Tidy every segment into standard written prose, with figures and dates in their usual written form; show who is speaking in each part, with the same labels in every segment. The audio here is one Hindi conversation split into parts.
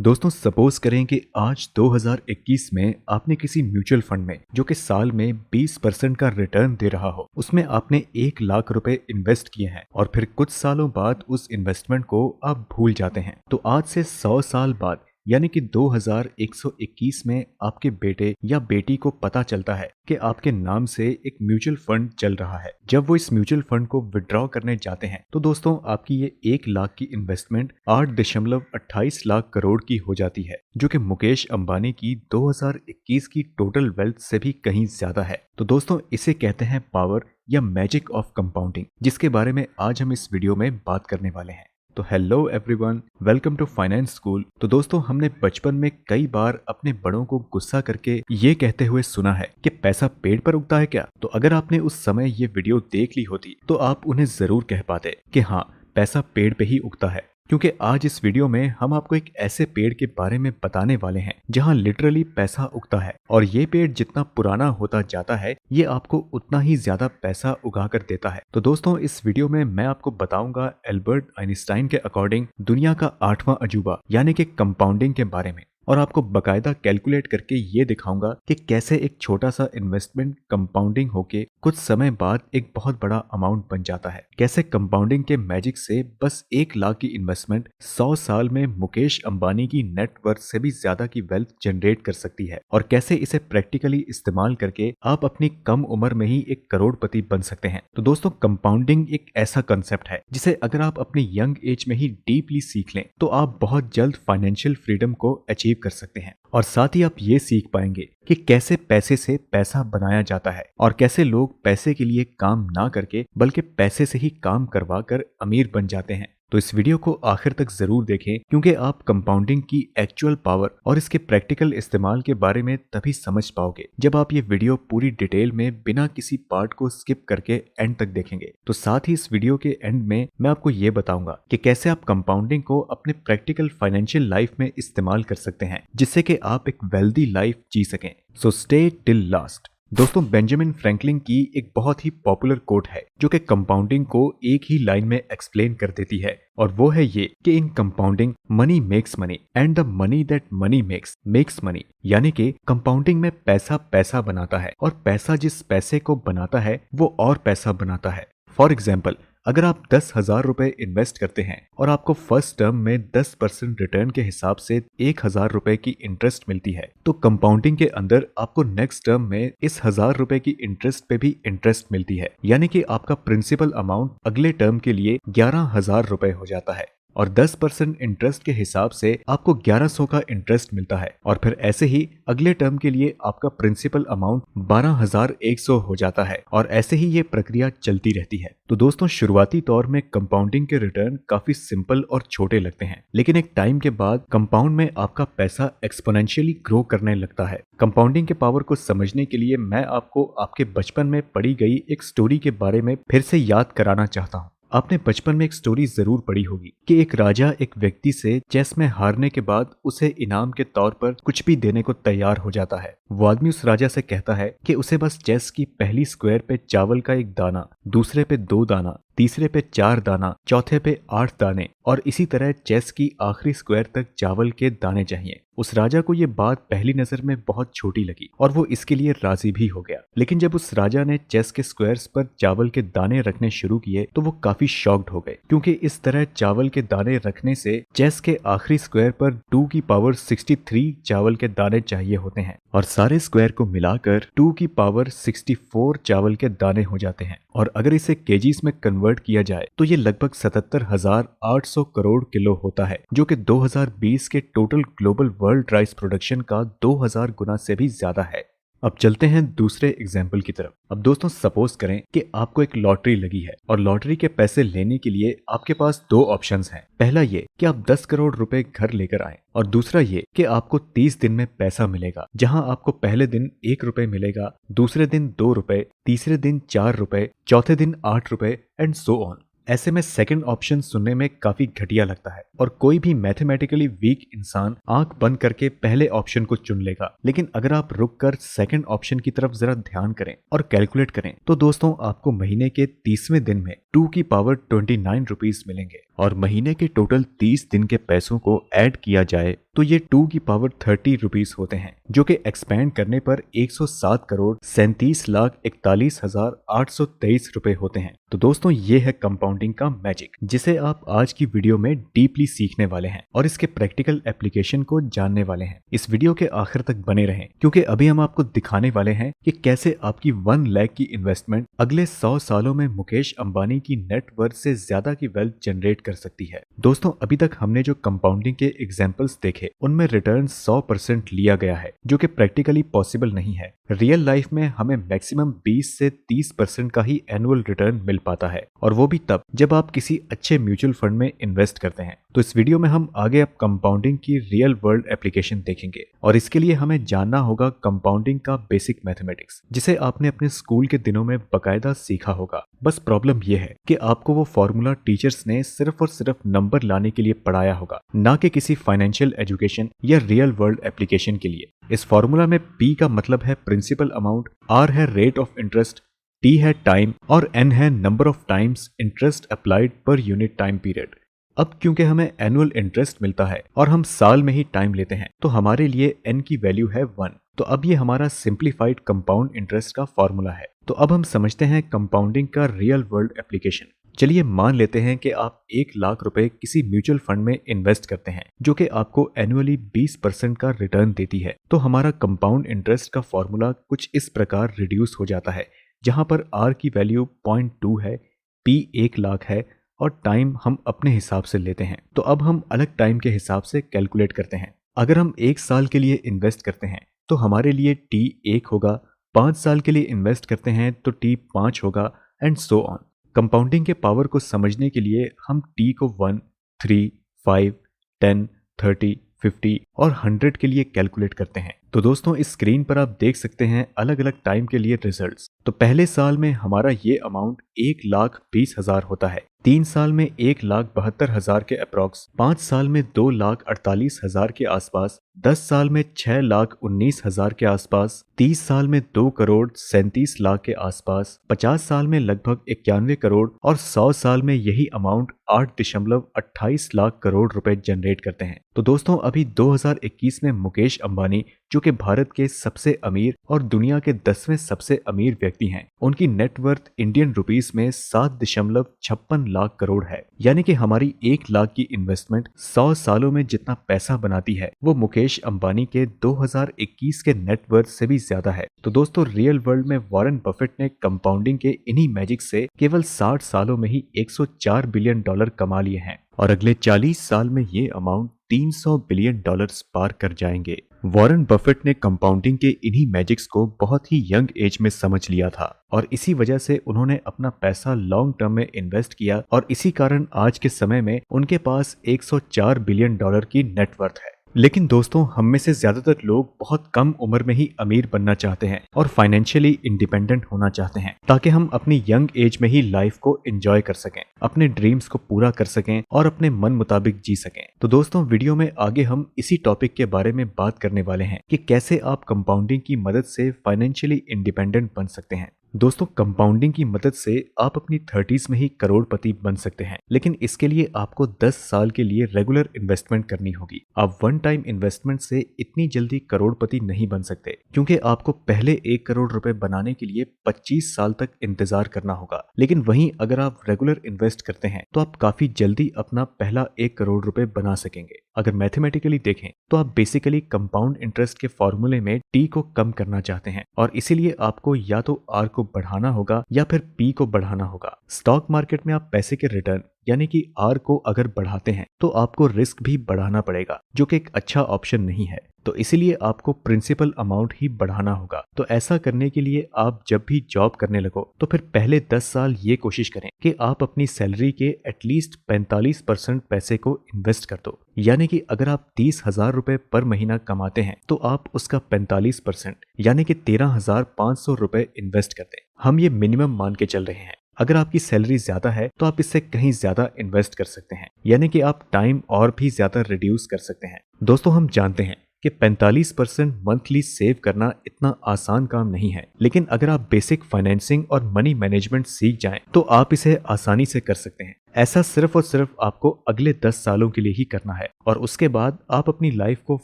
Speaker 1: दोस्तों सपोज करें कि आज 2021 में आपने किसी म्यूचुअल फंड में जो कि साल में 20% का रिटर्न दे रहा हो, उसमें आपने 1 लाख रुपए इन्वेस्ट किए हैं और फिर कुछ सालों बाद उस इन्वेस्टमेंट को आप भूल जाते हैं। तो आज से 100 साल बाद यानी कि 2121 में आपके बेटे या बेटी को पता चलता है कि आपके नाम से एक म्यूचुअल फंड चल रहा है। जब वो इस म्यूचुअल फंड को विड्रॉ करने जाते हैं तो दोस्तों आपकी ये 1 लाख की इन्वेस्टमेंट 8.28 लाख करोड़ की हो जाती है, जो कि मुकेश अंबानी की 2021 की टोटल वेल्थ से भी कहीं ज्यादा है। तो दोस्तों इसे कहते हैं पावर या मैजिक ऑफ कंपाउंडिंग, जिसके बारे में आज हम इस वीडियो में बात करने वाले हैं। तो hello everyone, welcome to finance school. तो दोस्तों हमने बचपन में कई बार अपने बड़ों को गुस्सा करके ये कहते हुए सुना है कि पैसा पेड़ पर उगता है क्या। तो अगर आपने उस समय ये वीडियो देख ली होती तो आप उन्हें जरूर कह पाते कि हाँ, पैसा पेड़ पे ही उगता है। क्योंकि आज इस वीडियो में हम आपको एक ऐसे पेड़ के बारे में बताने वाले हैं जहां लिटरली पैसा उगता है, और ये पेड़ जितना पुराना होता जाता है ये आपको उतना ही ज्यादा पैसा उगा कर देता है। तो दोस्तों इस वीडियो में मैं आपको बताऊंगा एल्बर्ट आइंस्टाइन के अकॉर्डिंग दुनिया का 8वां अजूबा यानी कि कंपाउंडिंग के बारे में, और आपको बकायदा कैलकुलेट करके ये दिखाऊंगा कि कैसे एक छोटा सा इन्वेस्टमेंट कंपाउंडिंग होके कुछ समय बाद एक बहुत बड़ा अमाउंट बन जाता है। कैसे कंपाउंडिंग के मैजिक से बस 1 लाख की इन्वेस्टमेंट 100 साल में मुकेश अंबानी की नेटवर्थ से भी ज्यादा की वेल्थ जनरेट कर सकती है, और कैसे इसे प्रैक्टिकली इस्तेमाल करके आप अपनी कम उम्र में ही एक करोड़पति बन सकते हैं। तो दोस्तों कंपाउंडिंग एक ऐसा कंसेप्ट है जिसे अगर आप अपनी यंग एज में ही डीपली सीख लें तो आप बहुत जल्द फाइनेंशियल फ्रीडम को अचीव कर सकते हैं। और साथ ही आप ये सीख पाएंगे कि कैसे पैसे से पैसा बनाया जाता है और कैसे लोग पैसे के लिए काम ना करके बल्कि पैसे से ही काम करवा कर अमीर बन जाते हैं। तो इस वीडियो को आखिर तक जरूर देखें, क्योंकि आप कंपाउंडिंग की एक्चुअल पावर और इसके प्रैक्टिकल इस्तेमाल के बारे में तभी समझ पाओगे जब आप ये वीडियो पूरी डिटेल में बिना किसी पार्ट को स्किप करके एंड तक देखेंगे। तो साथ ही इस वीडियो के एंड में मैं आपको ये बताऊंगा कि कैसे आप कंपाउंडिंग को अपने प्रैक्टिकल फाइनेंशियल लाइफ में इस्तेमाल कर सकते हैं, जिससे कि आप एक वेल्दी लाइफ जी सकें। So stay till last. दोस्तों बेंजामिन फ्रैंकलिन की एक बहुत ही पॉपुलर कोट है जो कि कंपाउंडिंग को एक ही लाइन में एक्सप्लेन कर देती है, और वो है ये कि in compounding money makes money and the money that money makes money. यानी कि कंपाउंडिंग में पैसा पैसा बनाता है और पैसा जिस पैसे को बनाता है वो और पैसा बनाता है। फॉर एग्जाम्पल, अगर आप 10,000 रुपए इन्वेस्ट करते हैं और आपको फर्स्ट टर्म में 10% रिटर्न के हिसाब से 1,000 रुपए की इंटरेस्ट मिलती है, तो कंपाउंडिंग के अंदर आपको नेक्स्ट टर्म में इस 1,000 रुपए की इंटरेस्ट पे भी इंटरेस्ट मिलती है। यानी कि आपका प्रिंसिपल अमाउंट अगले टर्म के लिए 11,000 रुपए हो जाता है, और 10% इंटरेस्ट के हिसाब से आपको 1100 का इंटरेस्ट मिलता है, और फिर ऐसे ही अगले टर्म के लिए आपका प्रिंसिपल अमाउंट 12,100 हो जाता है, और ऐसे ही ये प्रक्रिया चलती रहती है। तो दोस्तों शुरुआती तौर में कंपाउंडिंग के रिटर्न काफी सिंपल और छोटे लगते हैं, लेकिन एक टाइम के बाद कंपाउंड में आपका पैसा एक्सपोनेंशियली ग्रो करने लगता है। कंपाउंडिंग के पावर को समझने के लिए मैं आपको आपके बचपन में पढ़ी गई एक स्टोरी के बारे में फिर से याद कराना चाहता हूँ। आपने बचपन में एक स्टोरी जरूर पढ़ी होगी कि एक राजा एक व्यक्ति से चेस में हारने के बाद उसे इनाम के तौर पर कुछ भी देने को तैयार हो जाता है। वो आदमी उस राजा से कहता है कि उसे बस चेस की पहली स्क्वायर पे चावल का 1 दाना, दूसरे पे 2 दाना, तीसरे पे 4 दाना, चौथे पे 8 दाने, और इसी तरह चेस की आखिरी स्क्वायर तक चावल के दाने चाहिए। उस राजा को ये बात पहली नजर में बहुत छोटी लगी और वो इसके लिए राजी भी हो गया। लेकिन जब उस राजा ने चेस के स्क्वायर्स पर चावल के दाने रखने शुरू किए तो वो काफी शॉक्ड हो गए, क्योंकि इस तरह चावल के दाने रखने से चेस के आखिरी स्क्वायर पर 2 की पावर 63 चावल के दाने चाहिए होते हैं, और सारे स्क्वायर को मिलाकर 2 की पावर 64 चावल के दाने हो जाते हैं। और अगर इसे केजीज में कन्वर्ट किया जाए तो ये लगभग 77,800 करोड़ किलो होता है, जो कि 2020 के total global world rice production का 2000 गुना से भी ज्यादा है। अब चलते हैं दूसरे एग्जाम्पल की तरफ। अब दोस्तों सपोज करें कि आपको एक लॉटरी लगी है, और लॉटरी के पैसे लेने के लिए आपके पास 2 ऑप्शंस हैं। पहला ये कि आप 10 करोड़ रुपए घर लेकर आए, और दूसरा ये कि आपको 30 दिन में पैसा मिलेगा, जहां आपको पहले दिन 1 रुपए मिलेगा, दूसरे दिन 2 रुपए, तीसरे दिन 4 रुपए, चौथे दिन 8 रुपए एंड सो ऑन। ऐसे में सेकंड ऑप्शन सुनने में काफी घटिया लगता है, और कोई भी मैथमेटिकली वीक इंसान आंख बंद करके पहले ऑप्शन को चुन लेगा। लेकिन अगर आप रुक कर सेकंड ऑप्शन की तरफ जरा ध्यान करें और कैलकुलेट करें तो दोस्तों आपको महीने के 30वें दिन में 2 की पावर 29 रुपीज मिलेंगे, और महीने के टोटल 30 दिन के पैसों को ऐड किया जाए तो ये 2 की पावर 30 रुपीस होते हैं, जो कि एक्सपैंड करने पर 107 करोड़ 37,41,823 रुपए होते हैं। तो दोस्तों ये है कंपाउंडिंग का मैजिक, जिसे आप आज की वीडियो में डीपली सीखने वाले हैं और इसके प्रैक्टिकल एप्लीकेशन को जानने वाले हैं। इस वीडियो के आखिर तक बने रहें, क्योंकि अभी हम आपको दिखाने वाले हैं कि कैसे आपकी 1 लाख की इन्वेस्टमेंट अगले 100 सालों में मुकेश अंबानी की नेटवर्थ से ज्यादा की वेल्थ जनरेट कर सकती है। दोस्तों अभी तक हमने जो कंपाउंडिंग के एग्जाम्पल्स देखे उनमें रिटर्न 100% लिया गया है, जो कि प्रैक्टिकली पॉसिबल नहीं है। रियल लाइफ में हमें मैक्सिमम 20 से 30% का ही एनुअल रिटर्न मिल पाता है, और वो भी तब जब आप किसी अच्छे म्यूचुअल फंड में इन्वेस्ट करते हैं। तो इस वीडियो में हम आगे अब कंपाउंडिंग की रियल वर्ल्ड एप्लीकेशन देखेंगे, और इसके लिए हमें जानना होगा कंपाउंडिंग का बेसिक मैथमेटिक्स, जिसे आपने अपने स्कूल के दिनों में बकायदा सीखा होगा। बस प्रॉब्लम यह है कि आपको वो फॉर्मूला टीचर्स ने सिर्फ और सिर्फ नंबर लाने के लिए पढ़ाया होगा, ना कि किसी फाइनेंशियल एजुकेशन या रियल वर्ल्ड एप्लीकेशन के लिए। इस फॉर्मूला में P का मतलब है प्रिंसिपल अमाउंट, R है रेट ऑफ इंटरेस्ट, T है टाइम और N है number of times interest applied per unit time period. अब क्योंकि हमें एनुअल इंटरेस्ट मिलता है और हम साल में ही टाइम लेते हैं, तो हमारे लिए N की वैल्यू है 1। तो अब ये हमारा सिंप्लीफाइड कंपाउंड इंटरेस्ट का फॉर्मूला है। तो अब हम समझते हैं कंपाउंडिंग का रियल वर्ल्ड एप्लीकेशन। चलिए मान लेते हैं कि आप 1 लाख रुपए किसी म्यूचुअल फंड में इन्वेस्ट करते हैं, जो कि आपको एनुअली 20% का रिटर्न देती है। तो हमारा कंपाउंड इंटरेस्ट का फॉर्मूला कुछ इस प्रकार रिड्यूस हो जाता है, जहां पर R की वैल्यू 0.2 है, P 1 लाख है और टाइम हम अपने हिसाब से लेते हैं। तो अब हम अलग टाइम के हिसाब से कैलकुलेट करते हैं। अगर हम 1 साल के लिए इन्वेस्ट करते हैं तो हमारे लिए T 1 होगा, 5 साल के लिए इन्वेस्ट करते हैं तो T 5 होगा, एंड सो ऑन। कंपाउंडिंग के पावर को समझने के लिए हम T को 1, 3, 5, 10, 30, 50 और 100 के लिए कैलकुलेट करते हैं। तो दोस्तों इस स्क्रीन पर आप देख सकते हैं अलग अलग टाइम के लिए रिजल्ट्स। तो पहले साल में हमारा ये अमाउंट 1,20,000 होता है, 3 साल में 1,72,000 के अप्रॉक्स, 5 साल में 2,48,000 के आसपास, 10 साल में 6,19,000 के आसपास, 30 साल में 2,37,00,000 के आसपास, 50 साल में लगभग 91 करोड़ और 100 साल में यही अमाउंट 8.28 लाख करोड़ रुपए जनरेट करते हैं। तो दोस्तों अभी 2021 में मुकेश अंबानी, जो कि भारत के सबसे अमीर और दुनिया के 10वें सबसे अमीर व्यक्ति हैं, उनकी नेटवर्थ इंडियन रुपीस में 7.56 लाख करोड़ है। यानी कि हमारी 1 लाख की इन्वेस्टमेंट 100 सालों में जितना पैसा बनाती है, वो मुकेश अंबानी के 2021 के नेटवर्थ से भी ज्यादा है। तो दोस्तों रियल वर्ल्ड में वॉरेन बफेट ने कंपाउंडिंग के इन्हीं मैजिक से केवल 60 सालों में ही 104 बिलियन डॉलर कमा लिए हैं, और अगले 40 साल में ये अमाउंट 300 बिलियन डॉलर्स पार कर जाएंगे। वॉरेन बफेट ने कंपाउंडिंग के इन्हीं मैजिक्स को बहुत ही यंग एज में समझ लिया था, और इसी वजह से उन्होंने अपना पैसा लॉन्ग टर्म में इन्वेस्ट किया, और इसी कारण आज के समय में उनके पास 104 बिलियन डॉलर की नेटवर्थ है। लेकिन दोस्तों हम में से ज्यादातर लोग बहुत कम उम्र में ही अमीर बनना चाहते हैं और फाइनेंशियली इंडिपेंडेंट होना चाहते हैं, ताकि हम अपनी यंग एज में ही लाइफ को एंजॉय कर सकें, अपने ड्रीम्स को पूरा कर सकें और अपने मन मुताबिक जी सकें। तो दोस्तों वीडियो में आगे हम इसी टॉपिक के बारे में बात करने वाले हैं कि कैसे आप कंपाउंडिंग की मदद से फाइनेंशियली इंडिपेंडेंट बन सकते हैं। दोस्तों कंपाउंडिंग की मदद से आप अपनी 30s में ही करोड़पति बन सकते हैं, लेकिन इसके लिए आपको 10 साल के लिए रेगुलर इन्वेस्टमेंट करनी होगी। आप वन टाइम इन्वेस्टमेंट से इतनी जल्दी करोड़पति नहीं बन सकते, क्योंकि आपको पहले 1 करोड़ रुपए बनाने के लिए 25 साल तक इंतजार करना होगा। लेकिन वहीं अगर आप रेगुलर इन्वेस्ट करते हैं तो आप काफी जल्दी अपना पहला 1 करोड़ रुपए बना सकेंगे। अगर मैथमेटिकली देखें तो आप बेसिकली कंपाउंड इंटरेस्ट के फॉर्मूले में T को कम करना चाहते हैं, और इसीलिए आपको या तो R को बढ़ाना होगा या फिर P को बढ़ाना होगा। स्टॉक मार्केट में आप पैसे के रिटर्न यानी कि R को अगर बढ़ाते हैं तो आपको रिस्क भी बढ़ाना पड़ेगा, जो कि एक अच्छा ऑप्शन नहीं है। तो इसीलिए आपको प्रिंसिपल अमाउंट ही बढ़ाना होगा। तो ऐसा करने के लिए आप जब भी जॉब करने लगो तो फिर पहले 10 साल ये कोशिश करें कि आप अपनी सैलरी के एटलीस्ट 45% पैसे को इन्वेस्ट कर दो। यानी कि अगर आप 30,000 रुपए पर महीना कमाते हैं तो आप उसका 45% यानी कि 13,500 रुपए इन्वेस्ट कर दें। हम ये मिनिमम मान के चल रहे हैं। अगर आपकी सैलरी ज्यादा है तो आप इससे कहीं ज्यादा इन्वेस्ट कर सकते हैं, यानी कि आप टाइम और भी ज्यादा रिड्यूस कर सकते हैं। दोस्तों हम जानते हैं कि 45% मंथली सेव करना इतना आसान काम नहीं है, लेकिन अगर आप बेसिक फाइनेंसिंग और मनी मैनेजमेंट सीख जाएं तो आप इसे आसानी से कर सकते हैं। ऐसा सिर्फ और सिर्फ आपको अगले 10 सालों के लिए ही करना है और उसके बाद आप अपनी लाइफ को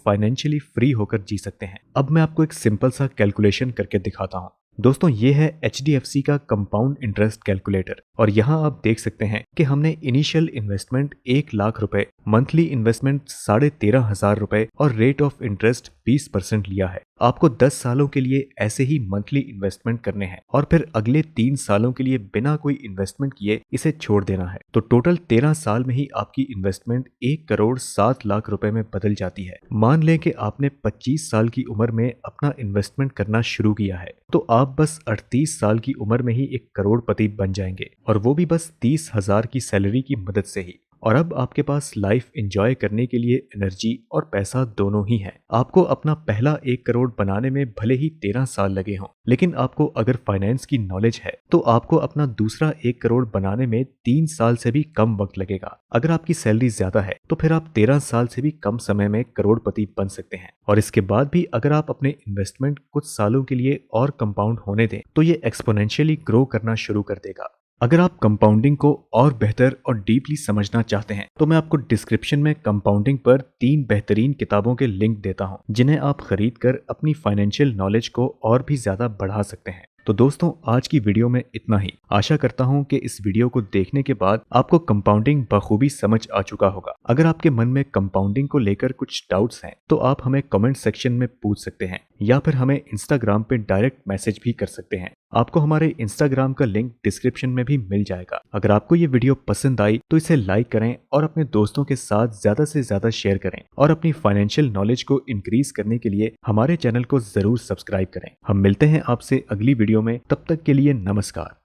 Speaker 1: फाइनेंशियली फ्री होकर जी सकते हैं। अब मैं आपको एक सिंपल सा कैलकुलेशन करके दिखाता हूँ। दोस्तों, ये है HDFC का कंपाउंड इंटरेस्ट कैलकुलेटर और यहाँ आप देख सकते हैं कि हमने इनिशियल इन्वेस्टमेंट 1 लाख रुपए, मंथली इन्वेस्टमेंट 13,500 रुपए और रेट ऑफ इंटरेस्ट 20% लिया है। आपको 10 सालों के लिए ऐसे ही मंथली इन्वेस्टमेंट करने हैं और फिर अगले 3 सालों के लिए बिना कोई इन्वेस्टमेंट किए इसे छोड़ देना है। तो टोटल 13 साल में ही आपकी इन्वेस्टमेंट 1,07,00,000 रुपए में बदल जाती है। मान लें कि आपने 25 साल की उम्र में अपना इन्वेस्टमेंट करना शुरू किया है तो आप बस 38 साल की उम्र में ही एक करोड़पति बन जाएंगे, और वो भी बस 30,000 की सैलरी की मदद से ही। और अब आपके पास लाइफ एंजॉय करने के लिए एनर्जी और पैसा दोनों ही है। आपको अपना पहला 1 करोड़ बनाने में भले ही 13 साल लगे हों, लेकिन आपको अगर फाइनेंस की नॉलेज है तो आपको अपना दूसरा 1 करोड़ बनाने में 3 साल से भी कम वक्त लगेगा। अगर आपकी सैलरी ज्यादा है तो फिर आप 13 साल से भी कम समय में करोड़पति बन सकते हैं। और इसके बाद भी अगर आप अपने इन्वेस्टमेंट कुछ सालों के लिए और कंपाउंड होने दें तो ये एक्सपोनेंशियली ग्रो करना शुरू कर देगा। अगर आप कंपाउंडिंग को और बेहतर और डीपली समझना चाहते हैं तो मैं आपको डिस्क्रिप्शन में कंपाउंडिंग पर 3 बेहतरीन किताबों के लिंक देता हूं, जिन्हें आप खरीद कर अपनी फाइनेंशियल नॉलेज को और भी ज्यादा बढ़ा सकते हैं। तो दोस्तों, आज की वीडियो में इतना ही। आशा करता हूं कि इस वीडियो को देखने के बाद आपको कंपाउंडिंग बखूबी समझ आ चुका होगा। अगर आपके मन में कंपाउंडिंग को लेकर कुछ डाउट्स हैं तो आप हमें कमेंट सेक्शन में पूछ सकते हैं या फिर हमें इंस्टाग्राम पे डायरेक्ट मैसेज भी कर सकते हैं। आपको हमारे इंस्टाग्राम का लिंक डिस्क्रिप्शन में भी मिल जाएगा। अगर आपको ये वीडियो पसंद आई तो इसे लाइक करें और अपने दोस्तों के साथ ज्यादा से ज्यादा शेयर करें और अपनी फाइनेंशियल नॉलेज को इंक्रीज करने के लिए हमारे चैनल को जरूर सब्सक्राइब करें। हम मिलते हैं आपसे अगली वीडियो में, तब तक के लिए नमस्कार।